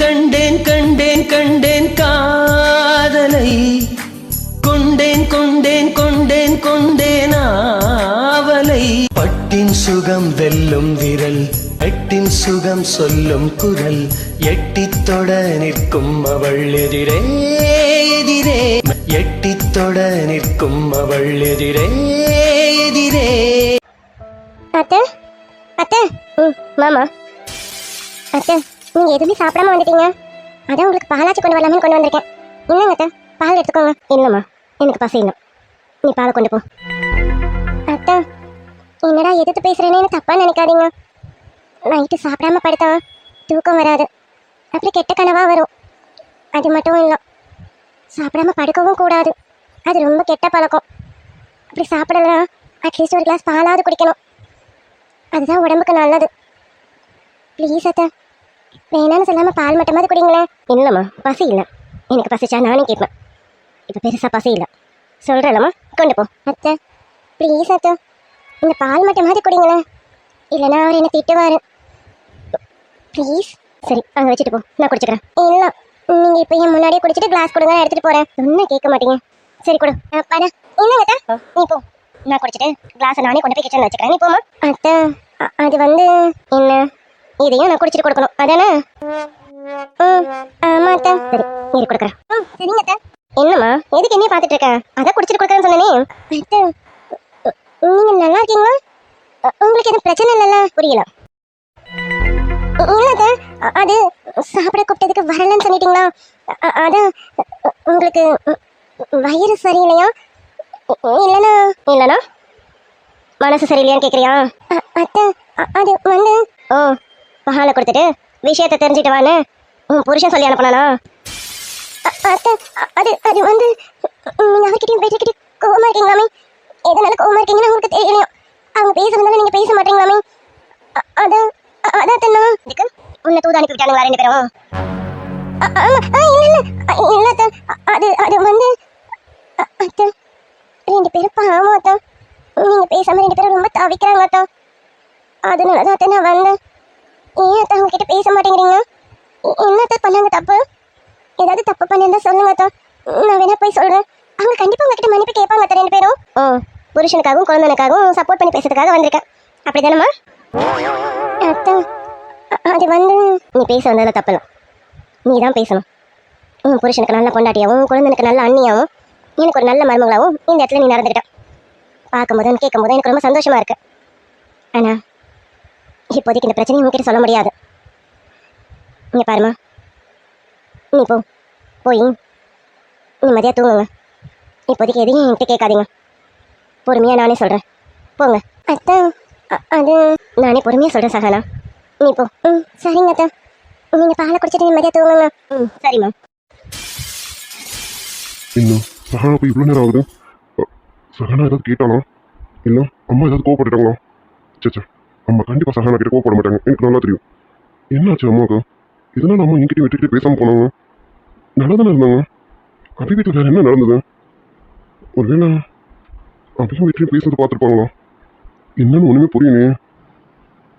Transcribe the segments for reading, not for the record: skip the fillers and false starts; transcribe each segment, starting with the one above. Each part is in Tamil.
கண்டேன் கண்டேன் கண்டேன் காதலை கொண்டேன் கொண்டேன் கொண்டேன் கொண்டேன் ஆவலை பட்டின் சுகம் வெல்லும் விரல் எட்டின் சுகம் சொல்லும் குரல் எட்டித் தொட நிற்கும் அவள் எதிரே எதிரே எட்டித் தொட நிற்கும் அவள் எதிரே எதிரே. அத்தை அத்தை மாமா அத்தை, நீங்க எதுவுமே சாப்பிடாம வந்துட்டீங்க. அதான் உங்களுக்கு பாலாச்சு கொண்டு வரலாமே கொண்டு வந்திருக்கேன். என்னங்க அத்தை, பால் எடுத்துக்கோங்க. இல்லம்மா, எனக்கு பசி இல்லை, நீ பாலை கொண்டு போ. அத்தை, என்னடா எதிர்த்து பேசுறேன்னு தப்பா நினைக்காதீங்க. நைட்டு சாப்பிடாம படுத்தா தூக்கம் வராது, அப்புறம் கெட்ட கனவா வரும். அது மட்டும் இல்லை, சாப்பிடாம படுக்கவும் கூடாது, அது ரொம்ப கெட்ட பழக்கம். அப்படி சாப்பிடலாம் அட்லீஸ்ட் ஒரு கிளாஸ் பாலாவது குடிக்கணும், அதுதான் உடம்புக்கு நல்லது. ப்ளீஸ் அத்தை, வேணான்னு சொல்லாமல் பால் மட்டுமாவது குடிங்களேன். இல்லைம்மா, பசி இல்லை, எனக்கு பசிச்சா நானே கேட்பேன். இப்போ பெருசாக பசி இல்லை சொல்கிறேன்லம்மா, கொண்டு போ. அத்தை ப்ளீஸ் அத்தை, இந்த பால் மட்டுமாவது குடிங்களேன், இல்லைனா அவர் என்னை திட்டுவார். ப்ளீஸ். சரி, அங்கே வச்சுட்டு போ, நான் குடிச்சுக்கிறேன். இல்லை, நீங்கள் இப்போ என் முன்னாடியே குடிச்சிட்டு கிளாஸ் கொடுங்க, நான் எடுத்துகிட்டு போகிறேன். ஒன்றும் கேட்க மாட்டீங்க. சரி கொடு. பாடா என்னங்க அத்தை, நீ போ, நான் குடிச்சிட்டு கிளாஸை நானே கொண்டு போய் கிச்சனில் வச்சுக்கிறேன், நீ போமா. அத்தை அது வந்து என்ன, இதையும் நான் குடிச்சிட்டு கொடுக்கணும் அதானே? ஆமா அத்தை. சரி, நீ கொடுக்குறேன். சரிங்க அத்தை. என்னம்மா, எதுக்கு என்னைய பார்த்துட்டு இருக்க? அதான் குடிச்சிட்டு கொடுக்குறேன்னு சொன்னேனே. அத்தை, நீங்க நல்லா இருக்கீங்களா? உங்களுக்கு எதுவும் பிரச்சனை இல்லைல்ல? புரியல. இல்லை அத்தை, அது சாப்பிட கூப்பிட்டதுக்கு வரலன்னு சொல்லிட்டீங்களா? அதான் உங்களுக்கு வயிறு சரியில்லையா? இல்லைனா இல்லைனா மனசு சரியில்லையான்னு கேட்குறியா? அத்தை அது வந்து பாலை கொடுத்துட்டு விஷயத்தை தெரிஞ்சுட்டு வான்னு உன் புருஷன் சொல்லி அனுப்பினானா? அத்தை அது அது வந்து நீங்கள் அவர்கிட்டையும் பேசிக்கிட்டு கோவமா இருக்கீங்களாமே. எதனால கோவமா இருக்கீங்கன்னு உங்களுக்கு தெரியலையும். அவங்க பேசுறதுனால நீங்கள் பேச மாட்டீங்களாமே. அதான் அதான் இதுக்கு உன்னை தூது அனுப்பி விட்டானுங்களா ரெண்டு பேரும்? இல்லை இல்லை அத்தை, அது அது வந்து அத்தை ரெண்டு பேரும் பாவம் அத்தா, நீங்கள் பேசாமல் ரெண்டு பேரும் ரொம்ப தவிக்கிறாங்க அத்தா. அதனால தான் அத்தை நான் வந்தேன். ஏன் அத்தா உங்ககிட்ட பேச மாட்டேங்கிறீங்க? என்ன அத்தா பண்ணாங்க தப்பு? ஏதாவது தப்பு பண்ணியிருந்தா சொல்லுங்க அத்தா, நான் வேணா போய் சொல்கிறேன். அவங்க கண்டிப்பாக உங்ககிட்ட மன்னிப்பு கேட்பாங்க அத்தா ரெண்டு பேரும். புருஷனுக்காகவும் குழந்தைனுக்காகவும் சப்போர்ட் பண்ணி பேசுறதுக்காக வந்திருக்கேன், அப்படி தானம்மா? அத்தா அது வந்து நீ பேச வந்ததில் தப்பில்லை, நீ தான் பேசணும். உன் புருஷனுக்கு நல்ல பொண்டாட்டியாகவும் குழந்தைனுக்கு நல்ல அண்ணியாகவும் எனக்கு ஒரு நல்ல மருமகளாகவும் இந்த இடத்துல நீ நடந்துக்கிட்ட பார்க்கும்போது கேட்கும்போது எனக்கு ரொம்ப சந்தோஷமா இருக்கு. ஆனால் இப்போதைக்கு இந்த பிரச்சனையை உங்ககிட்ட சொல்ல முடியாது. இங்கே பாருமா, நீ போய் நிம்மதியாக தூங்குங்க. இப்போதைக்கு எதையும் என்கிட்ட கேட்காதீங்க, பொறுமையாக நானே சொல்கிறேன், போங்க. அத்தா அது நானே பொறுமையாக சொல்கிறேன் சஹானா, நீ போ. சரிங்க அத்தா, நீங்கள் பாலை குடிச்சிட்டு நிம்மதியாக தூங்குங்க. சரிம்மா. இன்னும் சஹானா போய் இவ்வளோ நேரம் ஆகுது. சஹானா ஏதாவது கேட்டானா? இல்லை அம்மா ஏதாவது கோவப்பட்டுட்டாங்களா? சச்சா, அம்மா கண்டிப்பாக சஹானா கிட்ட கோவப்பட மாட்டாங்க, எனக்கு நல்லா தெரியும். என்னாச்சு அம்மாவுக்கு? இதனால் அம்மா என்கிட்ட வெட்டிக்கிட்டே பேசாமல் போனாங்க. நல்லா தானே இருந்தாங்க. அபி வீட்டில் வேறு என்ன நடந்தது? ஒருவேளை அபியும் வீட்லையும் பேசுறது பார்த்துருப்பாங்களா? என்னன்னு ஒன்றுமே புரியலையே.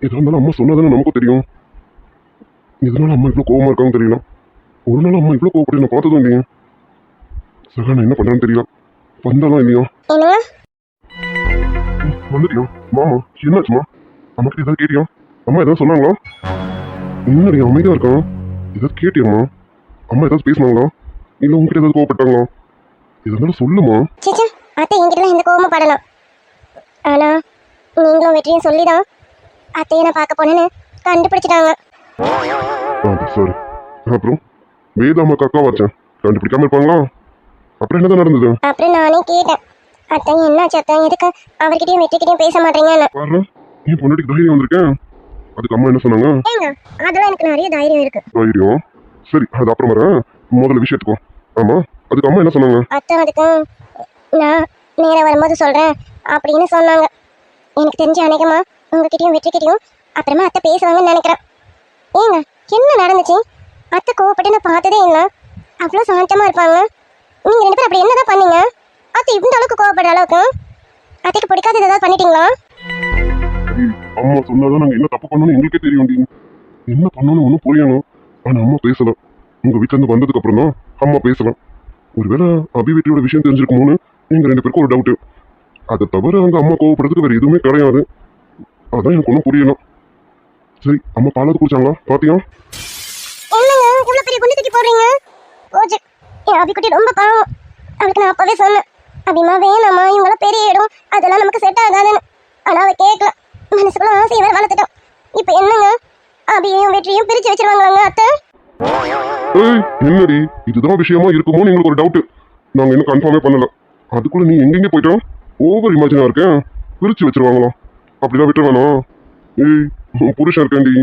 எதாக இருந்தாலும் அம்மா சொன்னா தானே நமக்கும் தெரியும். இதனால அம்மா இவ்வளோ கோவமாக இருக்காங்க தெரியல. ஒரு நாள் அம்மா இவ்வளோ கோவப்பட்டு நான் பார்த்ததும் இல்லையா? சஹானா என்ன பண்ணுறான்னு தெரியல. வந்தாலாம் இல்லையா? வந்துட்டியா? மாமா என்னாச்சுமா? அம்மா கிட்ட ஏதாவது கேட்டியா? அம்மா ஏதாவது சொன்னாங்களா? என்னடி அமைதியாக இருக்கான், ஏதாவது கேட்டியாம்மா? அம்மா ஏதாவது பேசினாங்களா? இல்லை உங்ககிட்ட ஏதாவது கோவப்பட்டாங்களா? எதாவது சொல்லுமா. சேச்சா, அத்தை என்கிட்ட எந்த கோவமும் படலாம். ஆனால் நீங்களும் வெற்றியும் சொல்லி தான் அத்தையை நான் பார்க்க போனேன்னு கண்டுபிடிச்சிட்டாங்க. சாரி. அப்புறம் வேதாம்மாக்கு அக்கா வச்சேன், கண்டுபிடிக்காம இருப்பாங்களா? அப்புறம் என்னதான் நடந்தது? அப்புறம் நானே கேட்டேன், அத்தை என்னாச்சு அத்தை, எதுக்கு அவர்கிட்டயும் வெற்றிக்கிட்டையும் பேச மாட்டீங்கன்னு. பாரு, நீ பொண்ணுக்கு தைரியம் வந்திருக்கேன். அதுக்கு அம்மா என்ன சொன்னாங்க? அதெல்லாம் எனக்கு நிறைய தைரியம் இருக்கு. தைரியம்? சரி, அது அப்புறம் வரேன், முதல்ல விஷயத்துக்கோ. ஆமா, அதுக்கு அம்மா என்ன சொன்னாங்க? அத்தை அதுக்கு நான் நேரம் வரும்போது சொல்றேன் அப்படின்னு சொன்னாங்க. எனக்கு தெரிஞ்ச அநேகமா உங்ககிட்டயும் வெற்றிக்கிட்டையும் அப்புறமா அத்தை பேசுவாங்கன்னு நினைக்கிறேன். ஏங்க என்ன நடந்துச்சு? அத்தை கோவப்பட்டு நான் பார்த்ததே இல்லை, அவ்வளோ சாந்தமா இருப்பாங்க. நீங்க ரெண்டு பேரும் அப்படி என்னதான் பண்ணீங்க? அத்தை இந்த அளவுக்கு கோவப்படுற அளவுக்கு அத்தைக்கு பிடிக்காதது ஏதாவது பண்ணிட்டீங்களா? அம்மா சொன்னாதான் நாங்க என்ன தப்பு பண்ணணும்னு எங்களுக்கே தெரியும். என்ன பண்ணணும்னு ஒன்றும் புரியணும். ஆனா அம்மா பேசல. உங்க வீட்டுல இருந்து வந்ததுக்கு அப்புறம் தான் அம்மா பேசலாம். ஒருவேளை அபி வெற்றியோட விஷயம் தெரிஞ்சிருக்குமோன்னு எங்க 2 பேருக்கும் ஒரு டவுட். அதை தவிர அவங்க அம்மா கோவப்படுறதுக்கு வேற எதுவுமே கிடையாது. அதான் எனக்கு ஒன்றும் புரியல. சரி, அம்மா பாலாவது குடிச்சாங்களா பாத்தியா? என்னங்க இவ்வளவு பெரிய குண்டு தூக்கி போடுறீங்க? ஓஜு என் அபிக்குட்டி ரொம்ப பாவம். அவளுக்கு நான் அப்பவே சொன்னேன், அபிமா வேணாமா, இவங்களாம் பெரிய இடம், அதெல்லாம் நமக்கு செட் ஆகாதுன்னு. ஆனா அவ கேட்கல. மனசுக்குள்ள ஆசையை வேற வளர்த்துட்டோம். இப்போ என்னங்க, அபியையும் வெற்றியும் பிரிச்சு வச்சிருவாங்களாங்க அத்தை? ஏய் என்னடி, இதுதான் விஷயமா இருக்குமோன்னு எங்களுக்கு ஒரு டவுட். நாங்க இன்னும் கன்ஃபார்மே பண்ணல. அதுக்குள்ள நீ எங்கெங்க போயிட்டோம்? ஓவர் இமேஜினா இருக்கேன். பிரிச்சு வச்சிருவாங்களா? அப்படிலாம் விட்டு வேணாம். ஏய் உன் புருஷன் இருக்கேன்டி,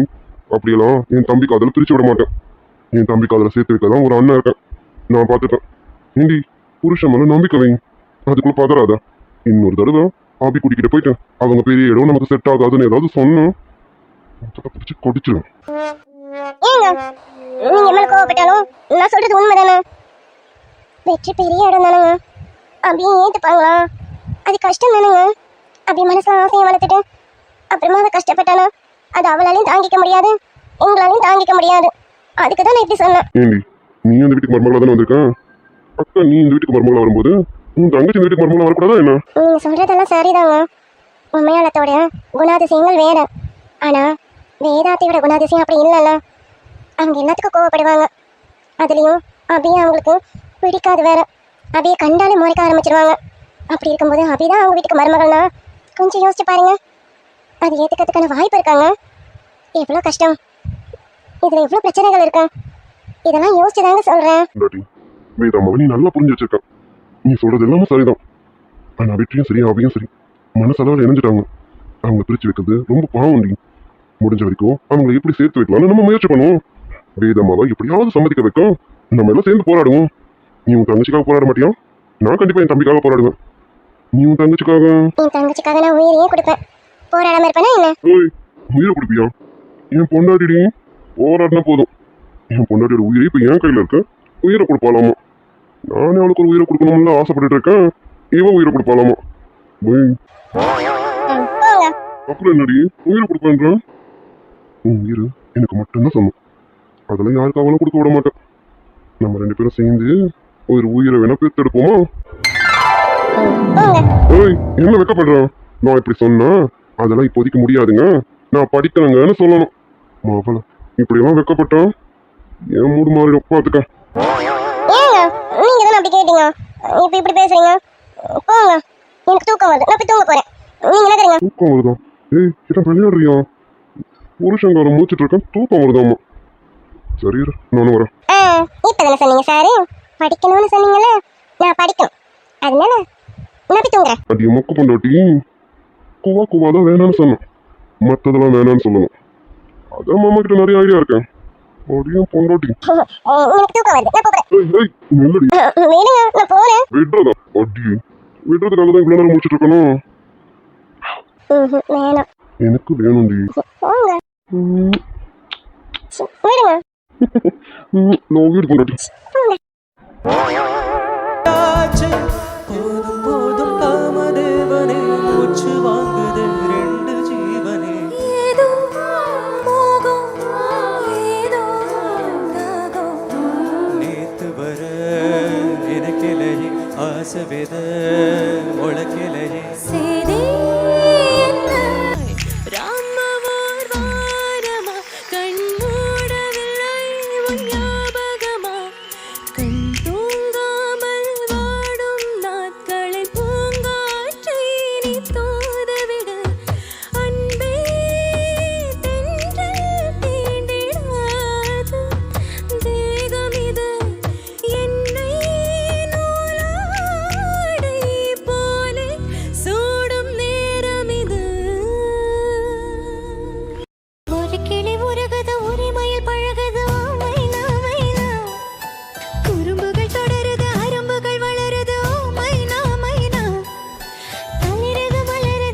அப்படியெல்லாம் என் தம்பிக்கு அதில் பிரிச்சு விட மாட்டேன். என் தம்பிக்கு அதில் சேர்த்து வைக்கதான் ஒரு அண்ணன் இருக்கேன். நான் பார்த்துட்டேன். ஏண்டி புருஷன் மேல நம்பிக்கை வைங்க, அதுக்குள்ள பதறாத. இன்னொரு தடவை ஆபி குடிக்கிட்ட போயிட்டு அவங்க பெரிய இடம் நமக்கு செட் ஆகாதுன்னு ஏதாவது சொன்னோம் பிடிச்சு கொடிச்சிடும். ஏங்க நீங்க மேல கோவப்பட்டாலும் நான் சொல்றது உண்மைதானே? வெற்றி பெரிய இடம் தானுங்க. அபியை ஏத்துப்பாங்களா? அது கஷ்டம் தானுங்க. அபி மனசுல ஆசையை வளர்த்துட்டு அப்புறமா அவ கஷ்டப்பட்டானா அது அவளாலையும் தாங்கிக்க முடியாது, எங்களாலையும் தாங்கிக்க முடியாது. அதுக்கு தான் நான் இப்படி சொன்னேன். ஏண்டி நீ அந்த வீட்டுக்கு மருமகளா தானே வந்திருக்கேன்? அக்கா நீ இந்த வீட்டுக்கு மருமகளா வரும்போது உன் தங்கச்சி இந்த வீட்டுக்கு மருமகளா வரக்கூடாதா என்ன? நீங்க சொல்றதெல்லாம் சரிதாங்க. உண்மையாளத்தோட குணாதிசயங்கள் வேற. ஆனா வேதாத்தியோட குணாதிசயம் அப்படி இல்லைல்ல. அவங்க எல்லாத்துக்கும் கோவப்படுவாங்க. அதுலயும் அபியை அவங்களுக்கு பிடிக்காது வேற. அபியை கண்டாலே முறைக்க ஆரம்பிச்சிருவாங்க. அப்படி இருக்கும்போது அபிதான் அவங்க வீட்டுக்கு மருமகள்னா கொஞ்சம் யோசிச்சு பாருங்க. அது ஏத்துக்கிறதுக்கான வாய்ப்பு இருக்காங்க? எவ்வளோ கஷ்டம், இதுல எவ்வளோ பிரச்சனைகள் இருக்கு. இதெல்லாம் யோசிச்சுதாங்க சொல்றேன். வேதாமாவை நீ நல்லா புரிஞ்சு வச்சிருக்க. நீ சொல்றது எல்லாமே சரிதான். ஆனா வெற்றியும் சரி அவையும் சரி மனசளவில் இணைஞ்சிட்டாங்க. அவங்க பிரிச்சு வைக்கிறது ரொம்ப பாவம். நீ முடிஞ்ச வரைக்கும் அவங்களை எப்படி சேர்த்து வைக்கலாம்னு நம்ம முயற்சி பண்ணுவோம். வேதாமாவை எப்படியாவது சம்மதிக்க வைக்கும். நம்ம எல்லாம் சேர்ந்து போராடுவோம். நீ உன் தங்கச்சிக்காக போராட மாட்டியா? நான் கண்டிப்பா என் தம்பிக்காக போராடுவேன். நீ உன் தங்கச்சிக்காக? என் தங்கச்சிக்காக நான் உயிரையே கொடுப்பேன். போராடாம இருப்பேனா என்ன? ஓய் உயிரை கொடுப்பியா? என் பொண்டாடி போராடினா போதும். என் பொண்டாட்டியோட உயிரை இப்ப என் கையில இருக்கு. உயிரை கொடுப்பாலாமா? நானே அவளுக்கு ஒரு உயிரை கொடுக்கணும்னு ஆசைப்பட்டு இருக்கேன். இவன் உயிரை கொடுப்பாலாமா? போங்க. அப்புறம் என்னடி உயிரை கொடுப்பேன்றான்? உன் உயிர் எனக்கு மட்டும்தான் சொன்னோம். அதெல்லாம் யாருக்காகவும் கொடுக்க விட மாட்டேன். நம்ம 2 பேரும் சேர்ந்து ஒரு உயிரை வேணா பேத்து எடுப்போமா? ஓய் என்ன வெக்கப்படுறான்? நான் இப்படி சொன்னா அதெல்லாம் இப்போதைக்கு முடியாதுங்க, நான் படிக்கணுங்கன்னு சொல்லணும். மாவள இப்படியெல்லாம் வெக்கப்பட்டான் என் மூடு மாறிடும் பார்த்துக்க. ஏங்க நீங்க தானே அப்படி கேட்டீங்க, இப்ப இப்படி பேசுறீங்க? போங்க, எனக்கு தூக்கம் வருது, நான் போய் தூங்க போறேன். நீங்க என்ன கறீங்க? தூக்கம் வருதான்? ஏய் கிட்ட விளையாடுறியா? புருஷங்காரம் மூச்சுட்டு இருக்கேன், தூக்கம் வருதாமா? சரி நானும் வரேன். இப்பதானே சொன்னீங்க சாரு படிக்கணும்னு சொன்னீங்கல்ல, நான் படிக்கணும், அதனால நான் போய் தூங்குறேன். அடி மொக்க பொண்டாட்டி, குவா குவாதான் வேணான்னு சொன்னேன், மற்றதெல்லாம் வேணான்னு சொல்லணும். அதான் மாமா கிட்ட நிறைய ஐடியா இருக்கேன். அடியும் பொண்டாட்டி எனக்கு தூக்கம் வருது, நான் போறேன். ஏய் நெல்லடி வேணுங்க, நான் போறேன். விடுறதா? அடி விடுறதுக்காக தான் இவ்வளவு நேரம் முடிச்சிட்டு இருக்கணும். வேணாம், எனக்கு வேணும்டி. போங்க, விடுங்க. நான் வீடு பொண்டாட்டி. போதும் போதும் காமதேவனே, மூச்சு வாங்குது 2 ஜீவனே. ஏதோ மோகம், ஏதோ தாகம். நேத்து வர எனக்கிளையே ஆசை வித உழக்கிளையே. சேதி என்ன? ராமவோர் வாரமா, கண் மூடவில்லை உன் ஞாபகமா? கண் தூங்காமல் வாடும் நாட்களில் பூங்காற்றை நீ தூதவிடு. அன்பே தென்றல் தீண்டிடாது தேகம் இது, என்னை நூலாடை போலே சூடும் நேரம் இது. ஒரு கிளி உருகுது, உரிமையில் பழகுது, மைனா மைனா. குறும்புகள் தொடருது, அரும்புகள் வளருது, மைனா மைனா. தளிரது மலருது,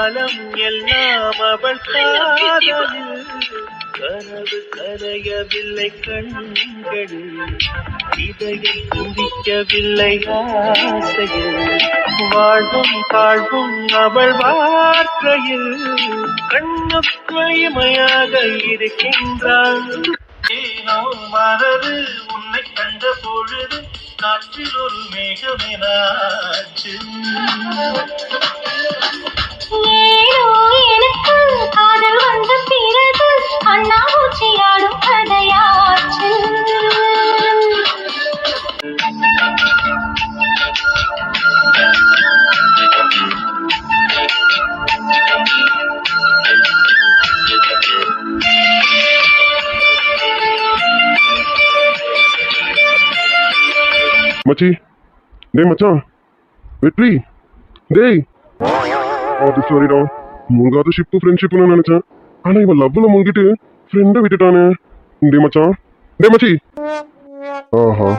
காலம் எல்லாம் அவள் காதலில் கனவு கரையவில்லை கண்களில் இதயம் துடிக்கவில்லை ஆசையில் வாழ்வும் தாழ்வும் அவள் வாழ்க்கையில் கண்ணுக்குள் இமையாக இருக்கின்றாள் ஏனோ மனது உன்னை கண்ட பொழுது காற்றில் ஒரு மேகமெனாச்சு ஏனோ எனக்கு காதல் வந்த பிறகு அண்ணாமூச்சியாடும் கதையாச்சு மச்சி, டேய் மச்சான், வெற்றி, டேய். அது சாரிடா, முழுகாத ஷிப்பு ஃப்ரெண்ட்ஷிப்னு நினைச்சேன். ஆனா இவன் லவ்ல முழுகிட்டு ஃப்ரெண்டை விட்டுட்டானே. டேய் மச்சான், டேய் மச்சி. ஆஹா,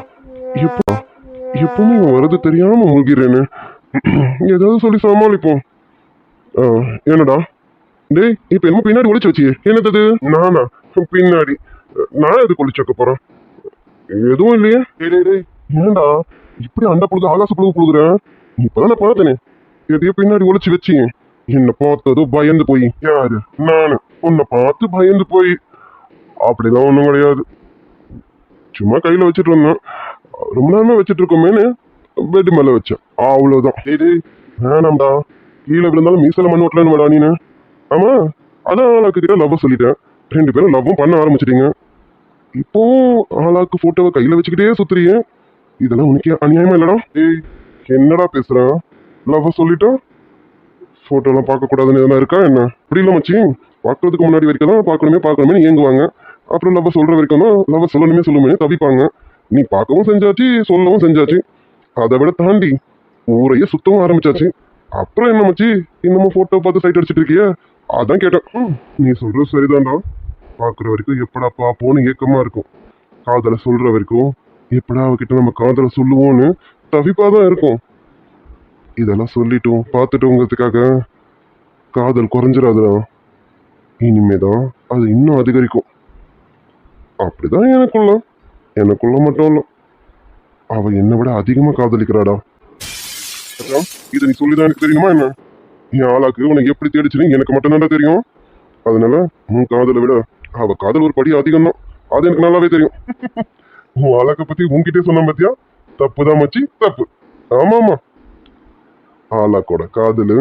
எப்பவுமே இவன் வரது தெரியாம முழுகிறேன்னு ஏதாவது சொல்லி சமாளிப்போம். என்னடா டேய், இப்ப என்ன பின்னாடி ஒளிச்சு வச்சியே? என்னது? நானா பின்னாடி? நான் எதுக்கு ஒளிச்சு வைக்க போறேன்? எதுவும் இல்லையே. டேய் ஏன்டா இப்படி அண்ட புழுது ஆகாச புழுகு புழுகுறேன்? இப்பதான் நான் பார்த்தேனே எதையோ பின்னாடி ஒளிச்சு வச்சு. என்ன பார்த்ததும் பயந்து போய். யாரு? நானு உன்னை பார்த்து பயந்து போய். அப்படிலாம் ஒன்றும் கிடையாது. சும்மா கையில வச்சுட்டு இருந்தேன். ரொம்ப நேரமா வச்சுட்டு இருக்கோமேனு பெட் மேல வச்சேன், அவ்வளவுதான். டேய் வேணாம்டா, கீழே விழுந்தாலும் மீசல மண் ஓட்டலன்னு நீனு. ஆமா, அதான் ஆளாக்கு கிட்ட லவ் சொல்லிட்டேன். 2 பேரும் லவ்வும் பண்ண ஆரம்பிச்சிட்டீங்க. இப்போ ஆளாக்கு போட்டோவை கையில வச்சுக்கிட்டே சுத்துறீங்க. இதெல்லாம் உனக்கு அநியாயமா இல்லடா? ஏய் என்னடா பேசுறான்? லவ் சொல்லிட்டா போட்டோலாம் பார்க்க கூடாதுன்னு எதனா இருக்கா என்ன? அப்படி இல்லை மச்சி, பார்க்கறதுக்கு முன்னாடி வரைக்கும் தான் பார்க்கணுமே ஏங்குவாங்க. அப்புறம் லவ் சொல்ற வரைக்கும் தான் லவ் சொல்லுமே தவிப்பாங்க. நீ பார்க்கவும் செஞ்சாச்சு, சொல்லவும் செஞ்சாச்சு. அதை விட தாண்டி ஊரையே சுத்தவும் ஆரம்பிச்சாச்சு. அப்புறம் என்ன மச்சி, இன்னமும் போட்டோ பார்த்து சைட் அடிச்சிட்டு இருக்கிய? அதான் கேட்டேன். நீ சொல்றது சரிதான்டா. பார்க்குற வரைக்கும் எப்படா பார்ப்போன்னு ஏக்கமா இருக்கும். காதலை சொல்ற வரைக்கும் எப்படா அவகிட்ட நம்ம காதலை சொல்லுவோன்னு தவிப்பாதான் இருக்கும். இதெல்லாம் சொல்லிட்டோம் பார்த்துட்டோங்கிறதுக்காக காதல் குறைஞ்சிடாதுடா. இனிமேதான் அது இன்னும் அதிகரிக்கும். அப்படிதான் எனக்குள்ள மட்டும் இல்ல, அவ என்னை விட அதிகமா காதலிக்கிறாடா. இதை நீ சொல்லிதான் எனக்கு தெரியுமா என்ன? என் ஆளாக்கு உனக்கு எப்படி தேடிச்சுன்னு எனக்கு மட்டும்தான்டா தெரியும். அதனால உன் காதலை விட அவ காதல் ஒரு படி அதிகம் தான். அது எனக்கு நல்லாவே தெரியும். உன் ஆளாக்க பத்தி உன்கிட்டே சொன்ன பத்தியா? தப்புதான் மச்சி, தப்பு. ஆமா ஆளாக்கோட காதலு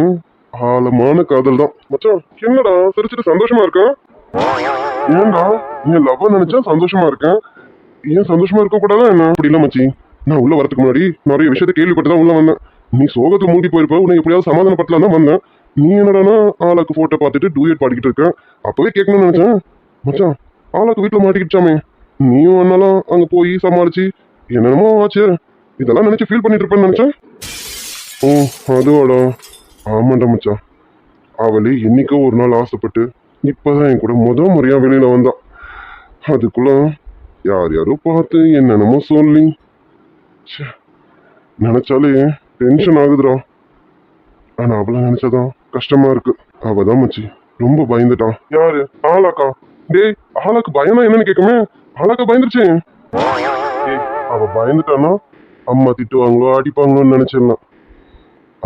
ஆழமான காதல் தான் மச்சான். என்னடா சிரிச்சிட்டு சந்தோஷமா இருக்கா? ஏன்டா என் லவ் நினைச்சா சந்தோஷமா இருக்கேன். ஏன் சந்தோஷமா இருக்க கூடாதா என்ன? அப்படி இல்ல மச்சி, நான் உள்ள வரதுக்கு முன்னாடி நிறைய விஷயத்த கேள்விப்பட்டுதான் உள்ள வந்தேன். நீ சோகத்தை மூடி போயிருப்ப, உன்னை எப்படியாவது சமாதானப்படுத்தலாம் தான் வந்தேன். நீ என்னடானா ஆளாக்கு போட்டோ பார்த்துட்டு டூயட் பாடிக்கிட்டு இருக்க. அப்பவே கேட்கணும்னு நினைச்சேன். மச்சான் ஆளாக்கு வீட்டுல மாட்டிக்கிட்டாமே, நீயும் அண்ணாலும் அங்க போய் சமாளிச்சு என்னென்னமோ ஆச்சு. இதெல்லாம் நினைச்சு ஃபீல் பண்ணிட்டு இருப்பேன்னு நினைச்சேன். ஓ அதுவாடா, ஆமாண்டா மச்சான். அவளே என்னைக்கோ ஒரு நாள் ஆசைப்பட்டு இப்பதான் என் கூட முறையா வெளியில வந்தான். அதுக்குள்ள யாரோ பார்த்து என்னென்னமோ சொல்லி நினைச்சாலே டென்ஷன் ஆகுதுடா. ஆனா அவளை நினைச்சாதான் கஷ்டமா இருக்கு. அவதான் மச்சி ரொம்ப பயந்துட்டான். யாரு? ஆளாக்கா? டேய் ஆளாக்கு பயம்னா என்னன்னு கேட்குமே. ஆளாக்கா பயந்துருச்சு. அவ பயந்துட்டானா அம்மா திட்டுவாங்களோ அடிப்பாங்களோன்னு நினைச்சிடலாம்.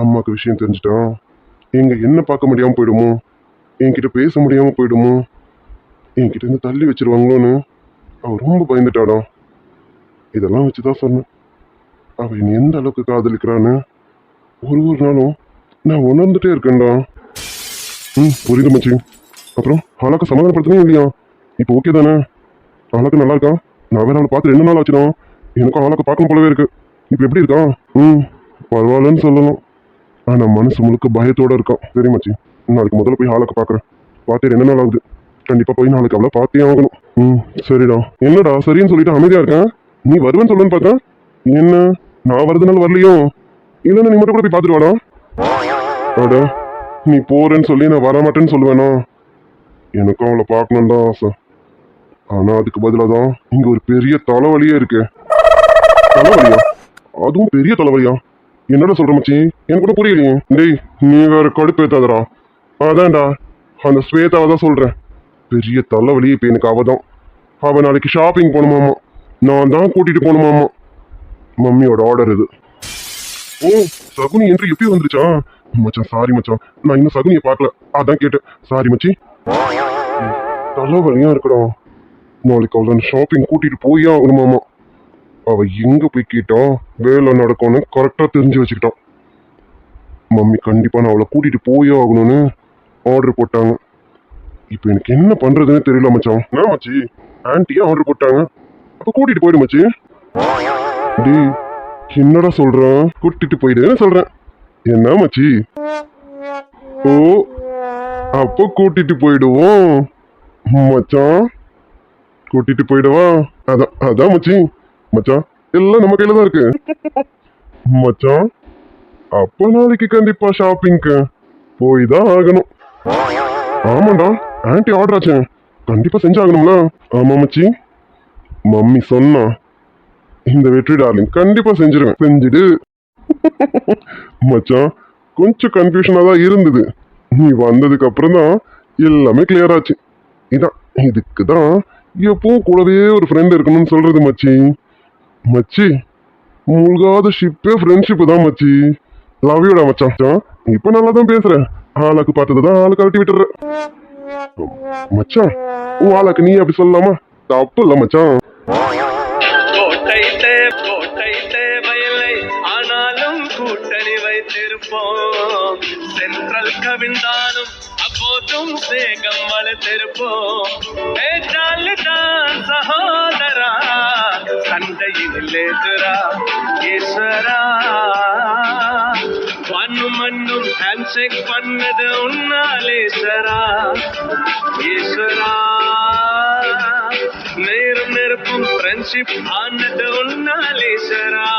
அம்மாக்கு விஷயம் தெரிஞ்சுட்டா எங்க என்ன பார்க்க முடியாம போயிடுமோ, என்கிட்ட பேச முடியாம போயிடுமோ, என்கிட்ட இருந்து தள்ளி வச்சிருவாங்களோன்னு அவ ரொம்ப பயந்துட்டாடா. இதெல்லாம் வச்சுதான் சொன்னேன் அவ என்னை எந்த அளவுக்கு காதலிக்கிறான்னு ஒரு நாளும் நான் உணர்ந்துட்டே இருக்கேன்டா. புரியுது மச்சி. அப்புறம் ஆளாக்க சமாதானப்படுத்தவே இல்லையா? இப்போ ஓகே தானே? ஆளாக்க நல்லா இருக்கா? நான் வேற அவளை பார்த்து 2 நாள் ஆச்சுடும். எனக்கும் ஆளாக்க பார்க்கணும் போலவே இருக்கு. இப்போ எப்படி இருக்கா? பரவாயில்லன்னு சொல்லணும். ஆனா மனசு முழுக்க பயத்தோட இருக்கான். சரி மச்சி, நாளைக்கு முதல்ல போய் ஆளாக்க பார்க்குறேன். பார்த்து 2 நாள் ஆகுது. கண்டிப்பா போய் நாளைக்கு அவளை பார்த்தே ஆகணும். சரிடா. என்னடா சரின்னு சொல்லிட்டு அமைதியா இருக்கேன்? நீ வருவேன்னு சொல்லுன்னு பார்த்தேன். என்ன நான் வருதுனால வரலையோ? இல்லைன்னா நீ மட்டும் கூட போய் பார்த்துட்டு வாடா. அட நீ போறேன்னு சொல்லி நான் வரமாட்டேன்னு சொல்லுவேனா? எனக்கும் அவளை பார்க்கணுன்னு தான் ஆசை. ஆனா அதுக்கு பதிலாக தான் இங்க ஒரு பெரிய தலைவலியே இருக்கு. தலைவலியா? அதுவும் பெரிய தலைவலியா? என்னடா சொல்ற மச்சி? எனக்கு கூட புரியலையே. டேய் நீ வேற கடுப்பேத்தாதடா. அதான்டா அந்த ஸ்வேதாவை தான் சொல்றேன். பெரிய தலைவலி இப்ப எனக்கு அவதான். அவ நாளைக்கு ஷாப்பிங் போகணுமாமா, நான் தான் கூட்டிட்டு போகணுமாமா. மம்மியோட ஆர்டர் இது. ஓ, சகுனி என்று எப்படி வந்துருச்சா? மச்சான் சாரி மச்சான், நான் இன்னும் சகுனியை பார்க்கல, அதான் கேட்டேன். சாரி மச்சி. தலைவலியா இருக்கடா. நாளைக்கு அவளை ஷாப்பிங் கூட்டிட்டு போயே ஆகணுமாமா. அவ எங்க போய் கேட்டா வேலை நடக்கும்னு கரெக்டா தெரிஞ்சு வச்சுக்கிட்டான். மம்மி கண்டிப்பா நான் அவளை கூட்டிட்டு போயே ஆகணும்னு ஆர்டர் போட்டாங்க. இப்போ எனக்கு என்ன பண்றதுன்னு தெரியல மச்சான். என்ன மச்சி, ஆன்ட்டியே ஆர்டர் போட்டாங்க, அப்ப கூட்டிட்டு போயிடு மச்சி. டேய் என்னடா சொல்றான்? கூட்டிட்டு போயிடுன்னு சொல்றேன். என்ன மச்சி? ஓ, அப்போ கூட்டிட்டு போயிடுவோம் மச்சான். கூட்டிட்டு போயிடுவா? அதான் அதான் மச்சி. மச்சான் எல்லாம் நம்ம கையில தான் இருக்கு மச்சான். அப்ப நாளைக்கு கண்டிப்பா ஷாப்பிங்க்கு போய் தான் ஆகணும். ஆமாண்டா, ஆன்ட்டி ஆர்டர் ஆச்சு, கண்டிப்பா செஞ்சாகணும்ல. ஆமா மச்சி, மம்மி சொன்னா இந்த வெற்றி டார்லிங் கண்டிப்பா செஞ்சிருவேன். செஞ்சுடு மச்சான். கொஞ்சம் கன்ஃபியூஷனா தான் இருந்தது, நீ வந்ததுக்கு அப்புறம் தான் எல்லாமே கிளியர் ஆச்சு. இதுக்கு தான் எப்பவும் கூடவே ஒரு ஃப்ரெண்ட் இருக்கணும்னு சொல்றது மச்சி. மச்சி மூழ்காத ஷிப்பே ஃப்ரெண்ட்ஷிப் தான் மச்சி. லவ் யூடா மச்சான். இப்ப நல்லா தான் பேசுறேன், ஆளாக்கு பார்த்ததுதான் ஆளு கழட்டி விட்டுற மச்சான். உன் ஆளாக்கு நீ அப்படி சொல்லலாமா? தப்பு இல்ல மச்சான். கோட்டை தேவையில்லை, ஆனாலும் கூட்டணி வைத்திருப்போம். சென்ட்ரல் கவிழ்ந்தாலும் அப்போதும் சேகம் வளர்த்திருப்போம். தான் சகோதரா, சண்டையில் எதிரா ஈஸ்வரா. மண்ணும் மண்ணும் ஹேண்ட்ஷேக் பண்ணது உன்னாலேஸ்வரா. ஈஸ்வரா, நேரும் நெருப்பும் ஃப்ரெண்ட்ஷிப் ஆனது உன்னாலேஸ்வரா.